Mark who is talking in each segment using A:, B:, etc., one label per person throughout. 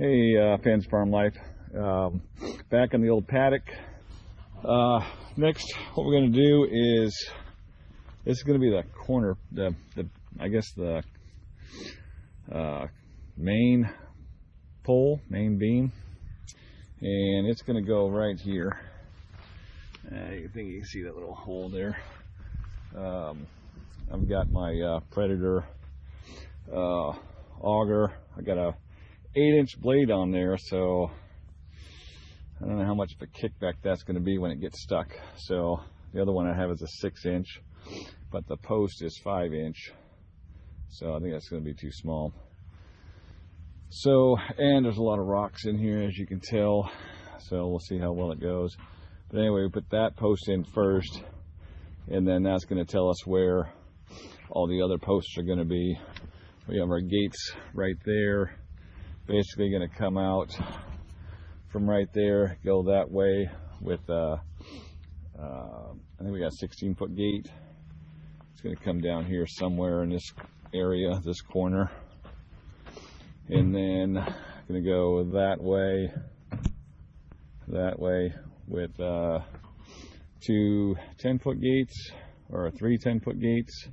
A: Hey, fans of farm life. Back in the old paddock. Next, what we're going to do is, this is going to be the corner, I guess the main pole, main beam, and it's going to go right here. You think you can see that little hole there? I've got my Predator auger. I got a 8-inch blade on there, so I don't know how much of a kickback that's going to be when it gets stuck. So the other one I have is a 6-inch, but the post is 5-inch, so I think that's going to be too small. So, and there's a lot of rocks in here, as you can tell, so we'll see how well it goes. But anyway, we put that post in first, and then that's going to tell us where all the other posts are going to be. We have our gates right there, basically going to come out from right there, go that way with I think we got a 16-foot gate. It's going to come down here somewhere in this area, this corner, and then going to go that way with 2 10-foot gates, or 3 10-foot gates,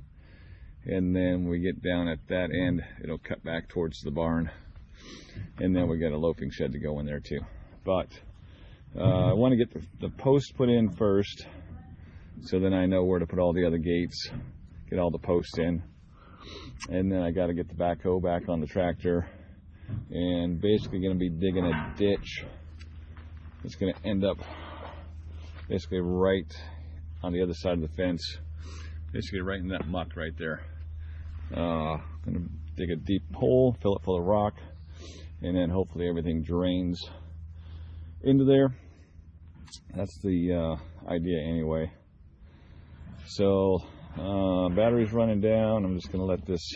A: and then when we get down at that end, it'll cut back towards the barn. And then we got a loafing shed to go in there too. But I want to get the post put in first, so then I know where to put all the other gates, get all the posts in, and then I got to get the backhoe back on the tractor, and basically going to be digging a ditch. It's going to end up basically right on the other side of the fence, basically right in that muck right there. Going to dig a deep hole, fill it full of rock, and then hopefully everything drains into there. That's the idea anyway. So battery's running down. I'm just going to let this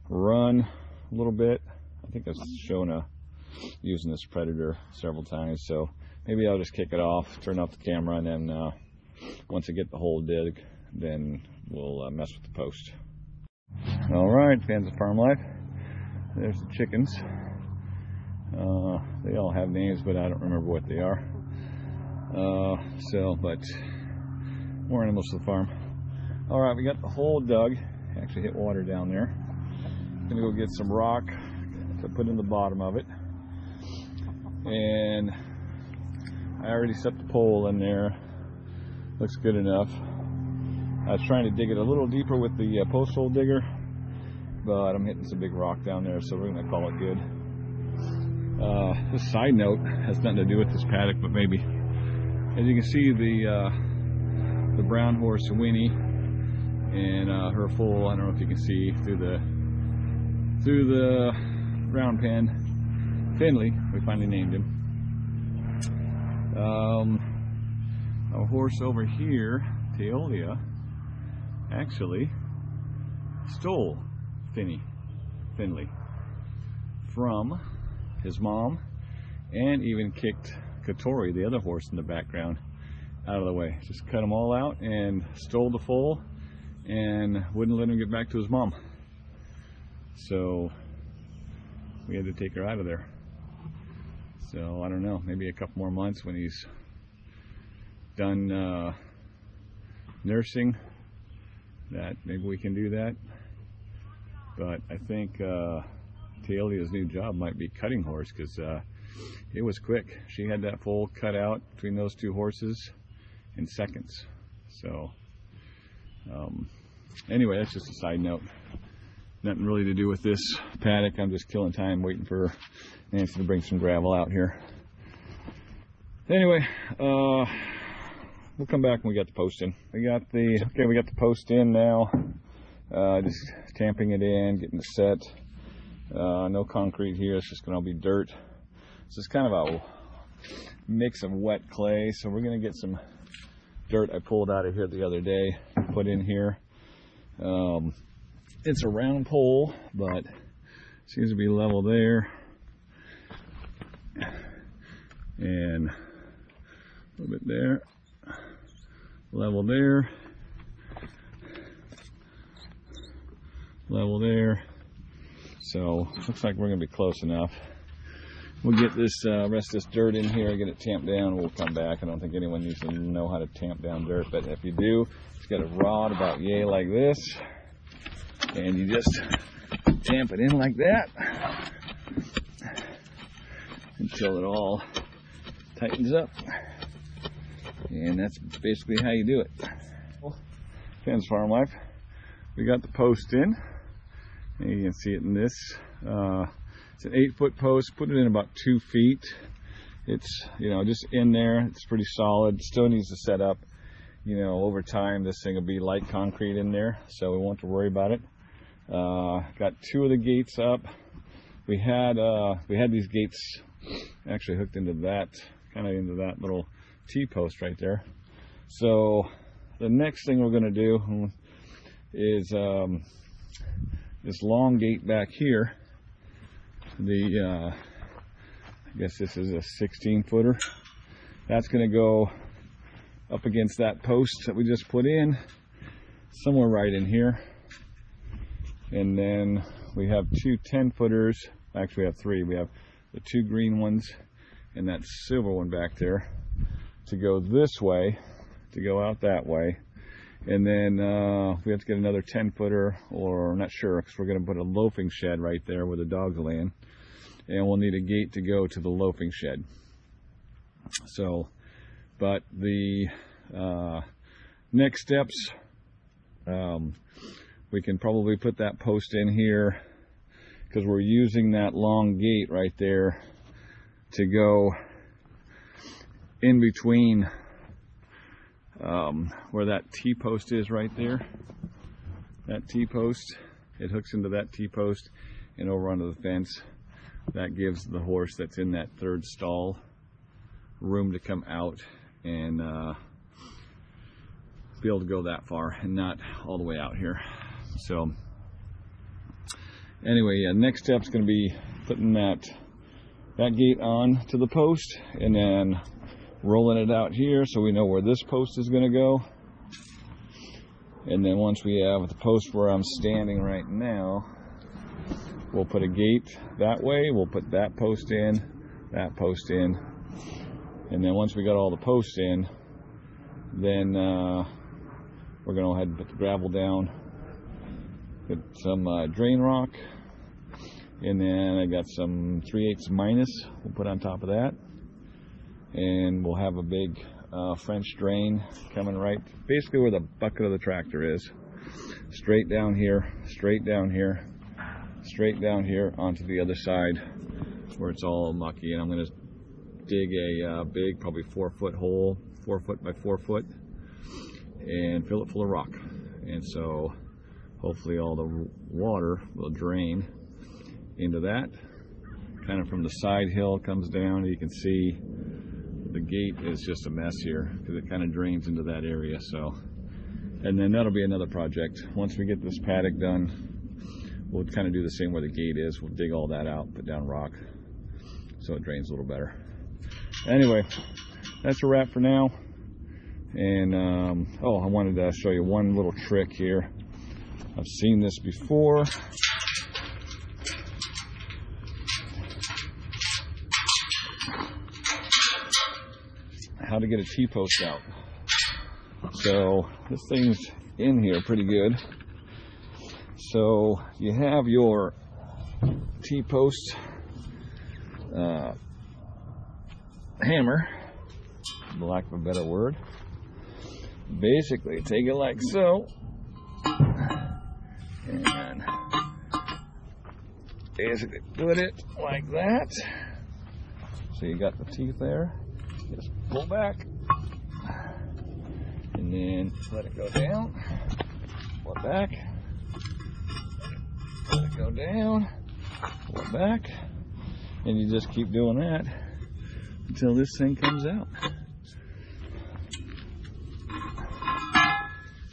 A: run a little bit. I think I've shown using this Predator several times, so maybe I'll just kick it off, turn off the camera, and then once I get the hole dig, then we'll mess with the post. Alright, fans of farm life, there's the chickens. They all have names, but I don't remember what they are. But more animals to the farm. Alright, we got the hole dug. Actually hit water down there. Gonna go get some rock to put in the bottom of it. And I already set the pole in there. Looks good enough. I was trying to dig it a little deeper with the post hole digger, but I'm hitting some big rock down there, so we're gonna call it good. This side note has nothing to do with this paddock, but maybe, as you can see, the brown horse Winnie and her foal, I don't know if you can see through the round pen, Finley, we finally named him. A horse over here, Teolia, actually stole Finley from his mom, and even kicked Katori, the other horse in the background, out of the way. Just cut them all out and stole the foal and wouldn't let him get back to his mom. So we had to take her out of there. So I don't know, maybe a couple more months when he's done nursing, that maybe we can do that. But I think Teolia's new job might be cutting horse, because it was quick. She had that foal cut out between those two horses in seconds. So anyway, that's just a side note. Nothing really to do with this paddock. I'm just killing time waiting for Nancy to bring some gravel out here. Anyway, we'll come back when we got the post in. We got the post in now. Just tamping it in, getting it set. No concrete here, it's just going to be dirt. So it's kind of a mix of wet clay, so we're going to get some dirt I pulled out of here the other day, put in here. It's a round pole, but seems to be level there, and a little bit there, level there, level there. So looks like we're going to be close enough. We'll get this rest of this dirt in here, get it tamped down, we'll come back. I don't think anyone needs to know how to tamp down dirt, but if you do, it's got a rod about yay like this, and you just tamp it in like that until it all tightens up, and that's basically how you do it. Fence Farm Life. We got the post in, and you can see it in this. It's an 8-foot post, put it in about 2 feet. It's, just in there. It's pretty solid. Still needs to set up. Over time, this thing will be light concrete in there, so we won't have to worry about it. Got 2 of the gates up. We had these gates actually hooked into that, into that little T-post right there. So the next thing we're going to do is this long gate back here. I guess this is a 16-footer. That's going to go up against that post that we just put in, somewhere right in here. And then we have 2 10-footers. Actually, we have 3. We have the 2 green ones and that silver one back there to go this way, to go out that way. And then we have to get another 10-footer, or I'm not sure, because we're going to put a loafing shed right there where the dogs will land. And we'll need a gate to go to the loafing shed. So, but the next steps, we can probably put that post in here, because we're using that long gate right there to go in between where that T-post is right there. That T-post, it hooks into that T-post and over onto the fence. That gives the horse that's in that 3rd stall room to come out and be able to go that far and not all the way out here. So anyway, yeah, next step's going to be putting that gate on to the post and then rolling it out here so we know where this post is going to go. And then once we have the post where I'm standing right now, we'll put a gate that way. We'll put that post in, and then once we got all the posts in, then we're going to go ahead and put the gravel down, put some drain rock, and then I got some 3/8 minus we'll put on top of that, and we'll have a big French drain coming right basically where the bucket of the tractor is, straight down here, straight down here, straight down here onto the other side where it's all mucky. And I'm going to dig a big, probably 4-foot hole, 4 foot by 4 foot, and fill it full of rock. And so hopefully all the water will drain into that. Kind of from the side hill comes down. You can see the gate is just a mess here because it kind of drains into that area. So, and then that'll be another project. Once we get this paddock done, we'll kind of do the same where the gate is. We'll dig all that out, put down rock so it drains a little better. Anyway, that's a wrap for now. And I wanted to show you one little trick here. I've seen this before. How to get a T-post out. So this thing's in here pretty good. So you have your T-post hammer, for lack of a better word. Basically take it like so, and basically put it like that. So you got the teeth there. Just pull back, and then let it go down. Pull it back. Let it go down. Pull it back, and you just keep doing that until this thing comes out.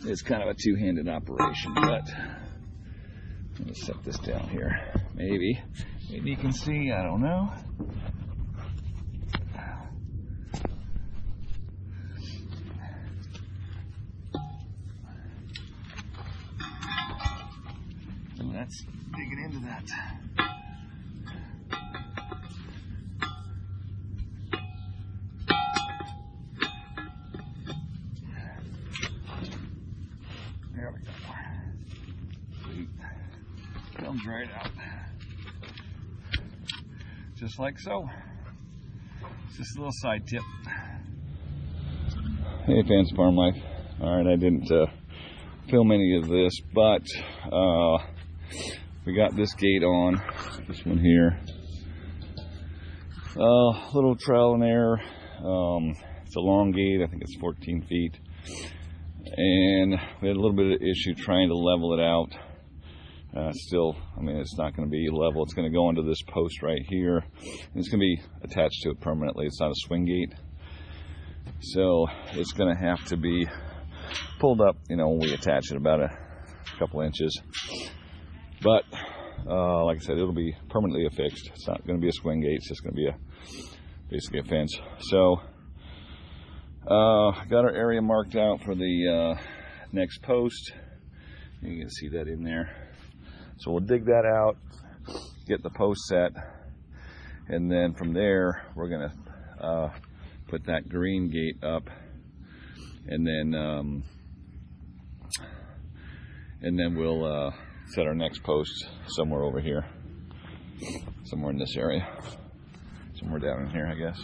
A: It's kind of a two-handed operation, but let me set this down here. Maybe you can see. I don't know. So that's digging into that. Just like so. It's just a little side tip. Hey fans, farm life. Alright, I didn't film any of this, but we got this gate on, this one here. Little trial and error. It's a long gate, I think it's 14 feet. And we had a little bit of issue trying to level it out. Still, I mean, it's not going to be level. It's going to go into this post right here. And it's going to be attached to it permanently. It's not a swing gate. So it's going to have to be pulled up, you know, when we attach it about a couple inches. But like I said, it'll be permanently affixed. It's not going to be a swing gate. It's just going to be basically a fence. So got our area marked out for the next post. You can see that in there. So we'll dig that out, get the post set, and then from there we're going to put that green gate up, and then we'll set our next post somewhere over here, somewhere in this area, somewhere down in here, I guess.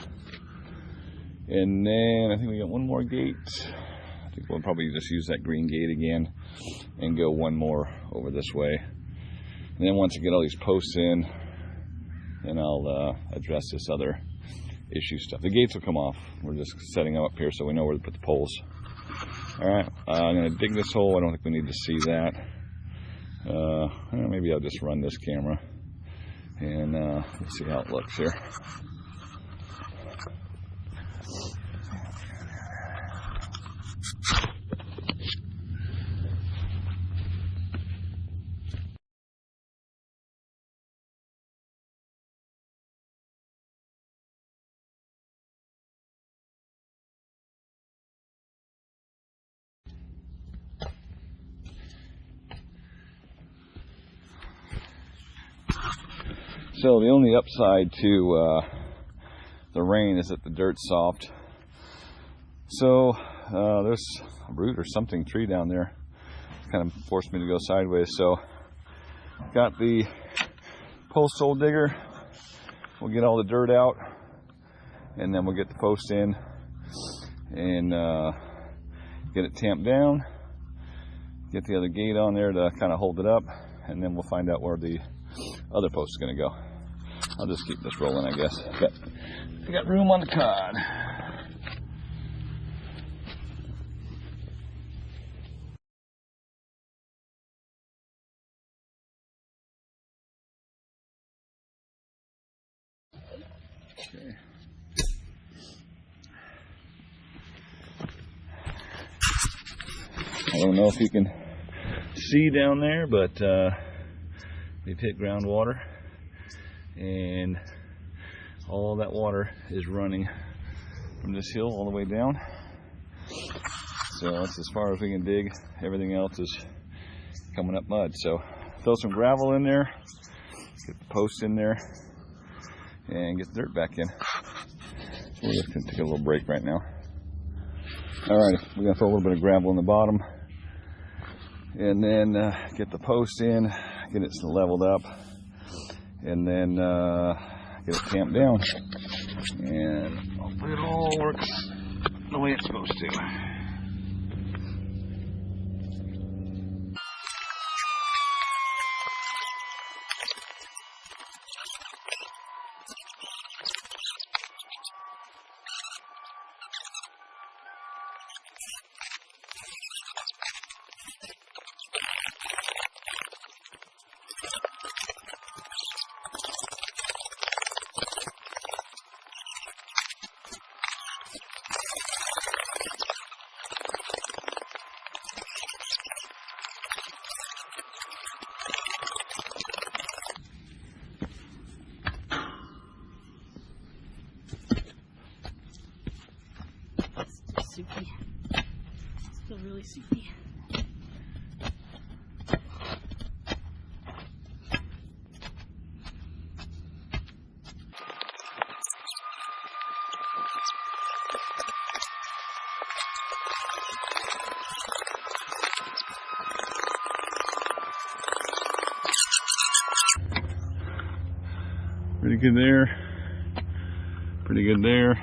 A: And then I think we got one more gate. I think we'll probably just use that green gate again and go one more over this way. And then once I get all these posts in, then I'll address this other issue stuff. The gates will come off. We're just setting them up here so we know where to put the poles. Alright, I'm going to dig this hole. I don't think we need to see that. Maybe I'll just run this camera and let's see how it looks here. So the only upside to the rain is that the dirt's soft. So there's a root or something, tree down there. Kind of forced me to go sideways. So got the post hole digger. We'll get all the dirt out, and then we'll get the post in and get it tamped down. Get the other gate on there to kind of hold it up, and then we'll find out where the other post is going to go. I'll just keep this rolling, I guess. I got room on the cod. Okay. I don't know if you can see down there, but we've hit groundwater, and all that water is running from this hill all the way down. So that's as far as we can dig. Everything else is coming up mud. So throw some gravel in there, get the posts in there, and get the dirt back in. So we're just going to take a little break right now. Alright, we're going to throw a little bit of gravel in the bottom, and then get the post in, get it leveled up, and then get it tamped down, and hopefully it all works the way it's supposed to.
B: Soupy. Still really soupy.
A: Pretty good there. Pretty good there.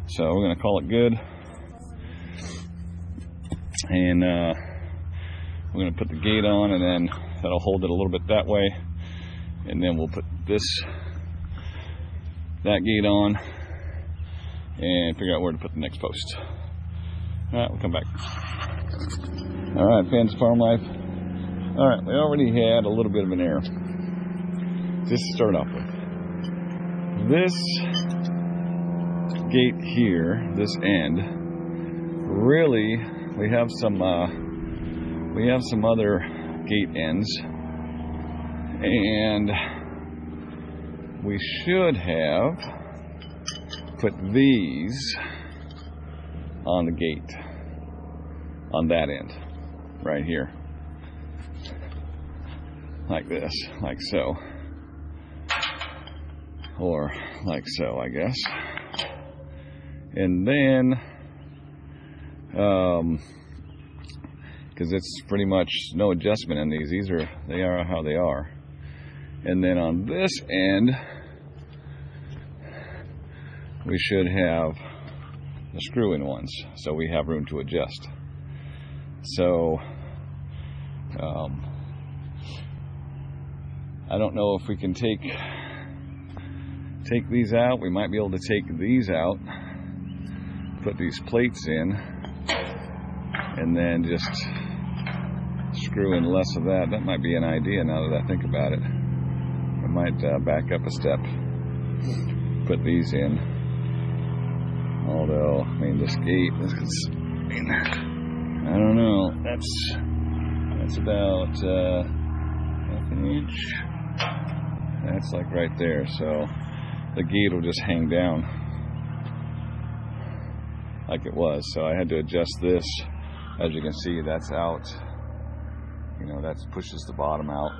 A: So we're gonna call it good. And we're gonna put the gate on, and then that'll hold it a little bit that way. And then we'll put that gate on and figure out where to put the next post. All right, we'll come back. All right, fans of farm life. All right, we already had a little bit of an error. Just to start off with, this gate here, this end, really, we have some other gate ends, and we should have put these on the gate on that end right here, like this, like so, or like so, I guess. And then because it's pretty much no adjustment in these. They are how they are. And then on this end, we should have the screw-in ones, so we have room to adjust. So I don't know if we can take these out. We might be able to take these out, put these plates in, and then just screw in less of that. That might be an idea now that I think about it. I might back up a step, put these in. Although, I mean, this gate, I don't know. That's about half an inch. That's like right there. So the gate will just hang down like it was. So I had to adjust this. As you can see, that's out. You know, that pushes the bottom out.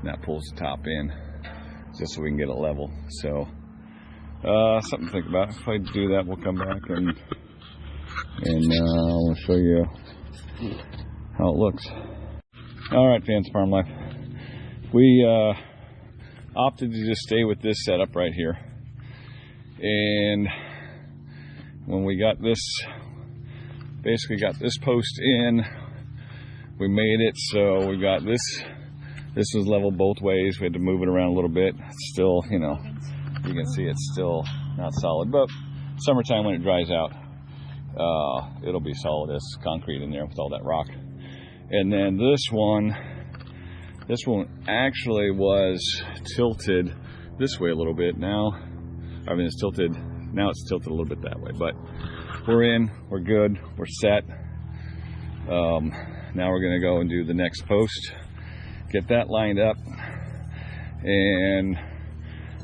A: And that pulls the top in, just so we can get it level. So something to think about. If I do that, we'll come back and we'll show you how it looks. All right, fans of farm life. We opted to just stay with this setup right here. And when we got this, basically got this post in, we made it so we got this. This was level both ways. We had to move it around a little bit. It's still, you know, you can see it's still not solid, but summertime when it dries out, it'll be solid as concrete in there with all that rock. And then this one actually was tilted this way a little bit. Now, I mean, it's tilted a little bit that way, but we're in, we're good, we're set. Now we're gonna go and do the next post, get that lined up. And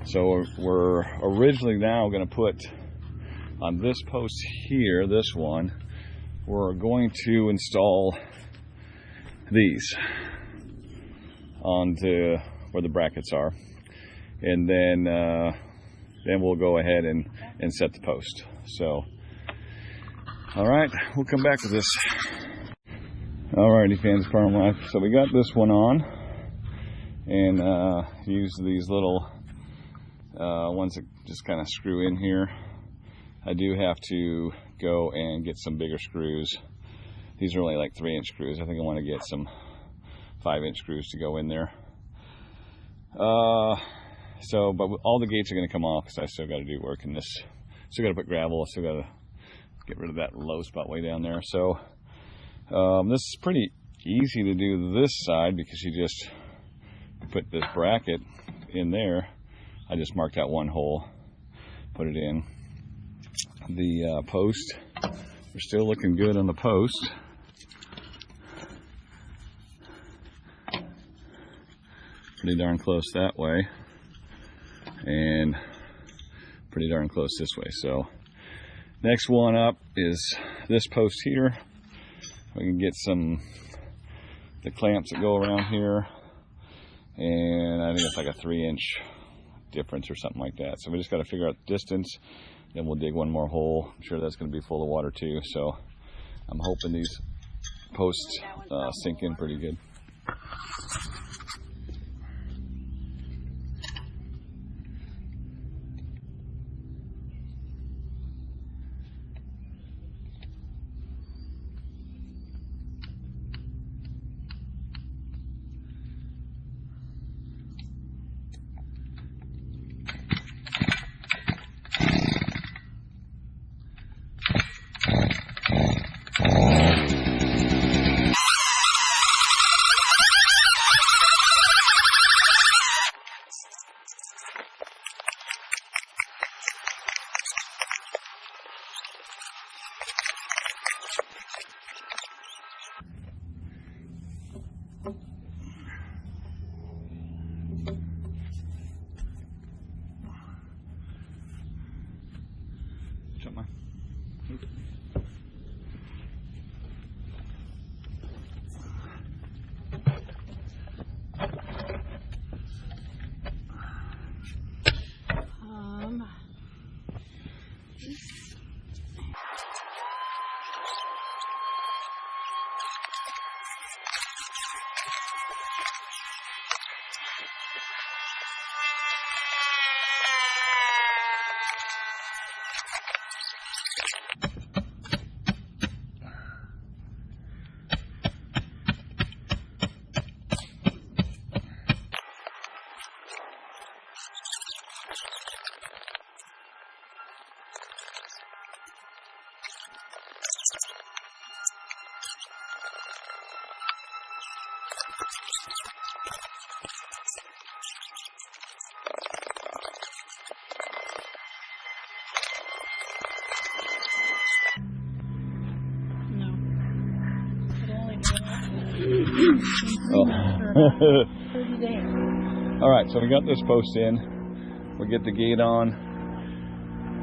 A: so we're originally now gonna put on this post here, this one, we're going to install these onto where the brackets are, and then we'll go ahead and set the post. So, all right, we'll come back with this. Alrighty, fans of farm life. So we got this one on, and use these little ones that just kind of screw in here. I do have to go and get some bigger screws. These are only like 3-inch screws. I think I want to get some 5-inch screws to go in there. But all the gates are going to come off because I still got to do work in this. Still got to put gravel. Still got to get rid of that low spot way down there. So this is pretty easy to do this side because you just put this bracket in there. I just marked out one hole, put it in. The post, we're still looking good on the post. Pretty darn close that way, and pretty darn close this way. So next one up is this post here. We can get the clamps that go around here, and I think it's like a 3-inch difference or something like that. So we just got to figure out the distance, then we'll dig one more hole. I'm sure that's going to be full of water too, so I'm hoping these posts sink in pretty good. Oh.
B: 30 days.
A: All right, so we got this post in. We'll get the gate on.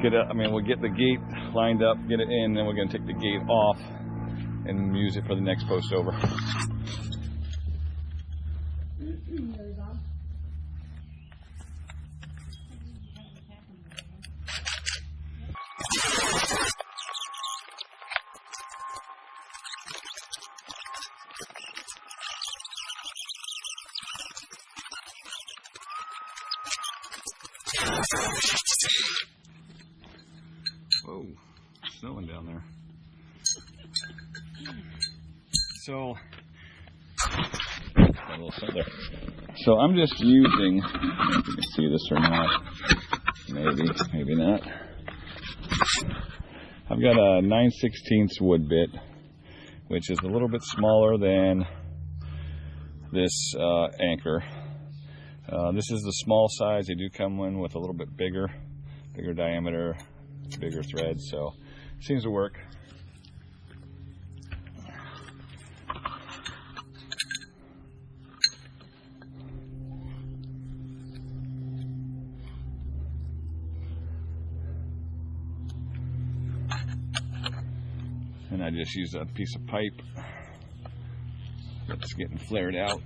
A: We'll get the gate lined up, get it in, then we're going to take the gate off and use it for the next post over. Whoa, snowing down there. So, a little sun there. So I'm just using, I don't know if you can see this or not. Maybe not. I've got a 9/16 wood bit, which is a little bit smaller than this anchor. This is the small size. They do come in with a little bit bigger diameter, bigger thread, so it seems to work. And I just use a piece of pipe that's getting flared out.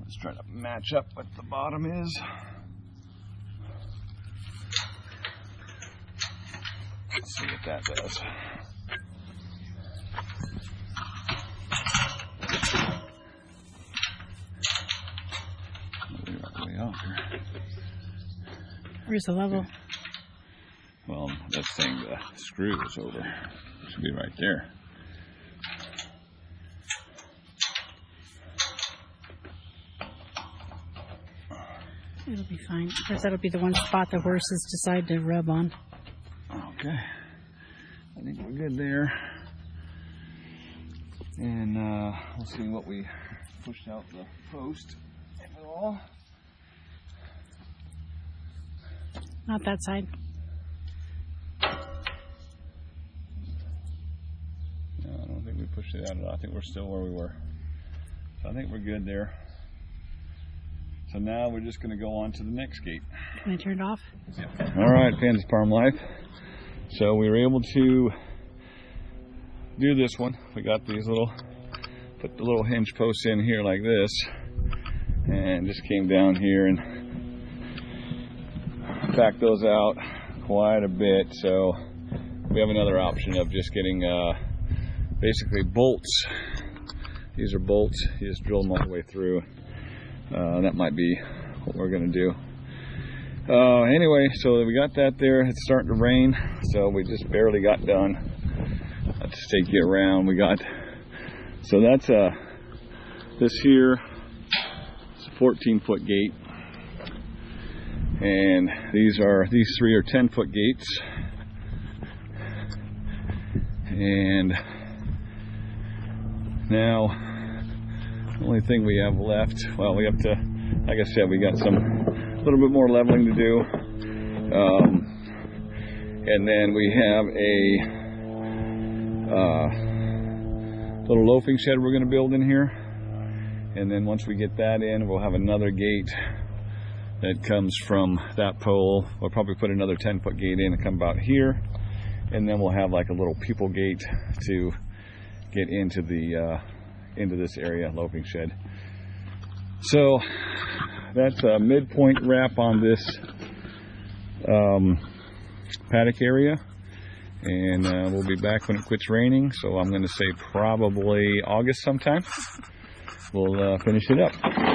A: Let's try to match up what the bottom is. Let's see what that does. We're way off here.
B: Where's the level?
A: Okay. Well, that's saying the screw is over. It should be right there.
B: It'll be fine. Because that'll be the one spot the horses decide to rub on.
A: Okay. I think we're good there. And we'll see what we pushed out the post, if at all.
B: Not that side.
A: No, I don't think we pushed it out at all. I think we're still where we were. So I think we're good there. So now we're just going to go on to the next gate.
B: Can I turn it off?
A: Yeah. All right, Kansas Farm Life. So we were able to do this one. We got these put the little hinge posts in here like this, and just came down here and backed those out quite a bit. So we have another option of just getting basically bolts. These are bolts. You just drill them all the way through. That might be what we're going to do. Anyway, so we got that there. It's starting to rain, so we just barely got done. I'll just take you around. So that's this here. It's a 14-foot gate, and these three are 10-foot gates. And now the only thing we have left, well, we have to, like I said, we got a little bit more leveling to do, and then we have a little loafing shed we're going to build in here, and then once we get that in, we'll have another gate that comes from that pole. We'll probably put another 10-foot gate in and come about here, and then we'll have like a little people gate to get into this area, loafing shed. So that's a midpoint wrap on this paddock area, and we'll be back when it quits raining. So I'm going to say probably August sometime. we'll finish it up.